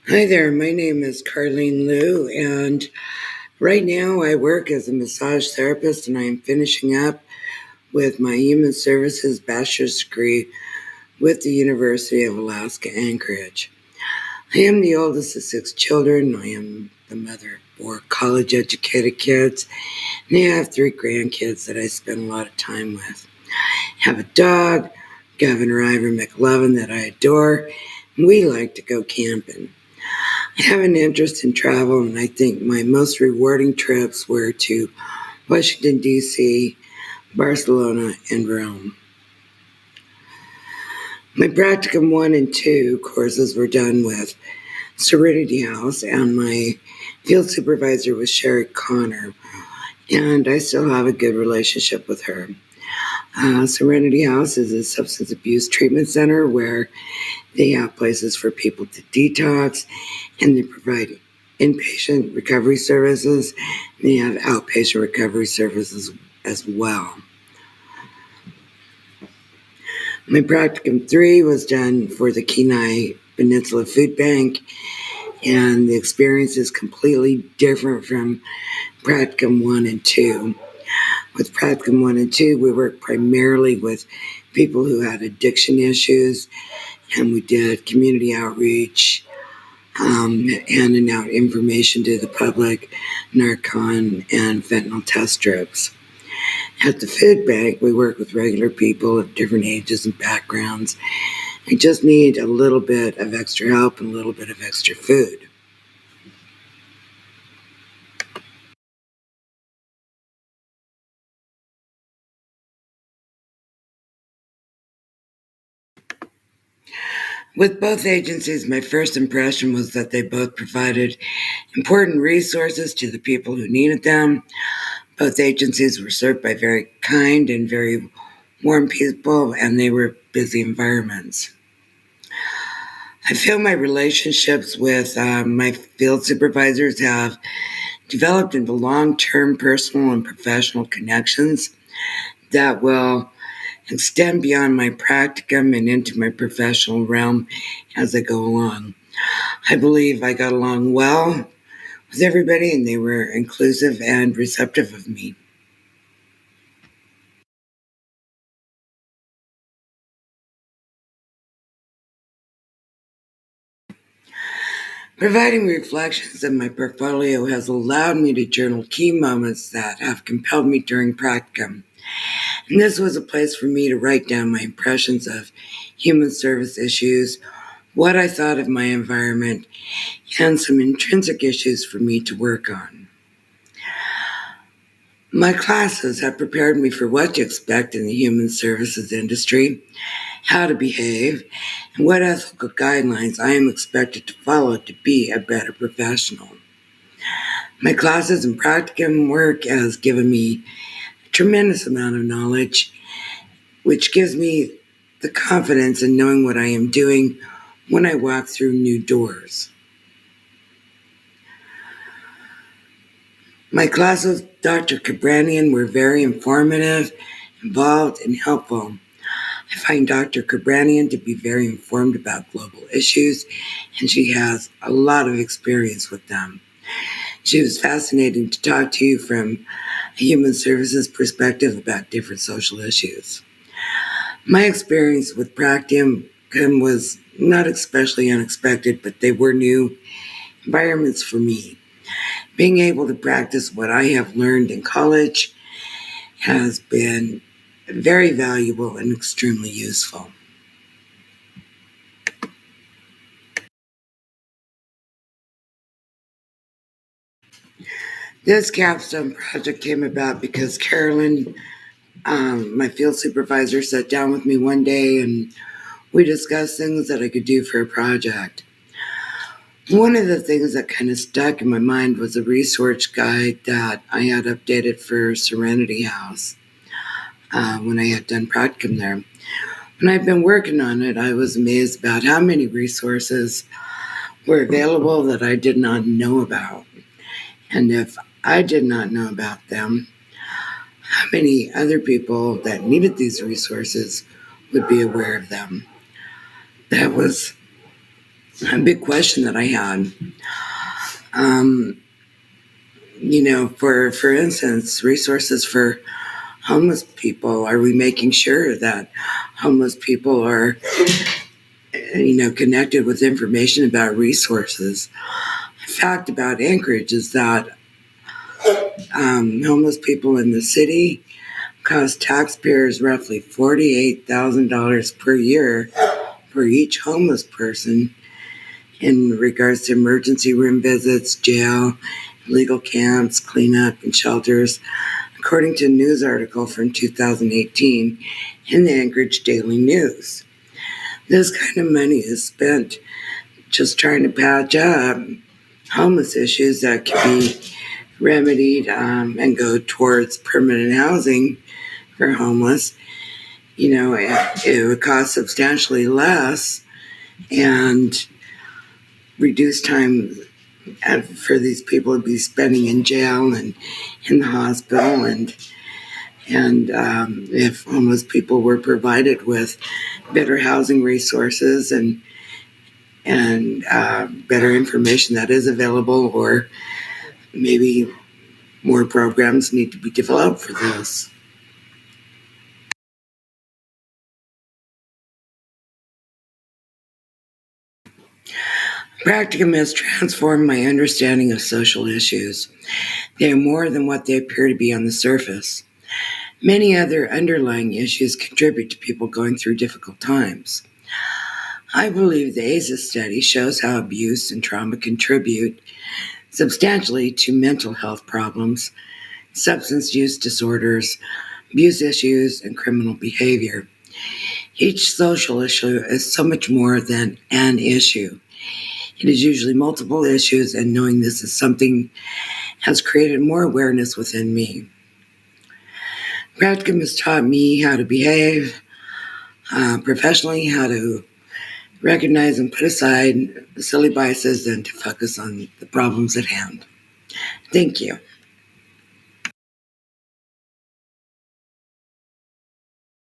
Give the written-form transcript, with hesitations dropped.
Hi there, my name is Carlene Liu, and right now I work as a massage therapist and I am finishing up with my Human Services Bachelor's degree with the University of Alaska Anchorage. I am the oldest of six children. I am the mother of four college educated kids, and I have three grandkids that I spend a lot of time with. I have a dog, Governor Ivor McLovin, that I adore, and we like to go camping. I have an interest in travel, and I think my most rewarding trips were to Washington, D.C., Barcelona, and Rome. My Practicum I and II courses were done with Serenity House, and my field supervisor was Sherry Connor, and I still have a good relationship with her. Serenity House is a substance abuse treatment center where they have places for people to detox, and they provide inpatient recovery services. And they have outpatient recovery services as well. My Practicum III was done for the Kenai Peninsula Food Bank, and the experience is completely different from Practicum I and II. With Practicum I and II, we worked primarily with people who had addiction issues, and we did community outreach, handing out information to the public, Narcan and fentanyl test strips. At the food bank, we work with regular people of different ages and backgrounds. They just need a little bit of extra help and a little bit of extra food. With both agencies, my first impression was that they both provided important resources to the people who needed them. Both agencies were served by very kind and very warm people, and they were busy environments. I feel my relationships with my field supervisors have developed into long-term personal and professional connections that will extend beyond my practicum and into my professional realm as I go along. I believe I got along well with everybody, and they were inclusive and receptive of me. Providing reflections in my portfolio has allowed me to journal key moments that have compelled me during practicum. And this was a place for me to write down my impressions of human service issues, what I thought of my environment, and some intrinsic issues for me to work on. My classes have prepared me for what to expect in the human services industry, how to behave, and what ethical guidelines I am expected to follow to be a better professional. My classes and practicum work has given me a tremendous amount of knowledge, which gives me the confidence in knowing what I am doing when I walk through new doors. My classes with Dr. Kabranian were very informative, involved, and helpful. I find Dr. Kabranian to be very informed about global issues, and she has a lot of experience with them. She was fascinating to talk to you from a human services perspective about different social issues. My experience with Practicum was not especially unexpected, but they were new environments for me. Being able to practice what I have learned in college has been very valuable and extremely useful. This capstone project came about because Carolyn, my field supervisor, sat down with me one day and we discussed things that I could do for a project. One of the things that kind of stuck in my mind was a research guide that I had updated for Serenity House when I had done practicum there. When I'd been working on it, I was amazed about how many resources were available that I did not know about. And if I did not know about them, how many other people that needed these resources would be aware of them. That was a big question that I had. Um, for instance, resources for homeless people. Are we making sure that homeless people are, connected with information about resources? The fact about Anchorage is that homeless people in the city cost taxpayers roughly $48,000 per year for each homeless person in regards to emergency room visits, jail, legal camps, cleanup, and shelters, according to a news article from 2018 in the Anchorage Daily News. This kind of money is spent just trying to patch up homeless issues that can be remedied and go towards permanent housing for homeless. It would cost substantially less and reduce time for these people to be spending in jail and in the hospital, and if homeless people were provided with better housing resources and better information that is available, or maybe more programs need to be developed for this. Practicum has transformed my understanding of social issues. They are more than what they appear to be on the surface. Many other underlying issues contribute to people going through difficult times. I believe the ACEs study shows how abuse and trauma contribute substantially to mental health problems, substance use disorders, abuse issues, and criminal behavior. Each social issue is so much more than an issue. It is usually multiple issues, and knowing this is something has created more awareness within me. Practicum has taught me how to behave professionally, how to recognize and put aside silly biases, and to focus on the problems at hand. Thank you.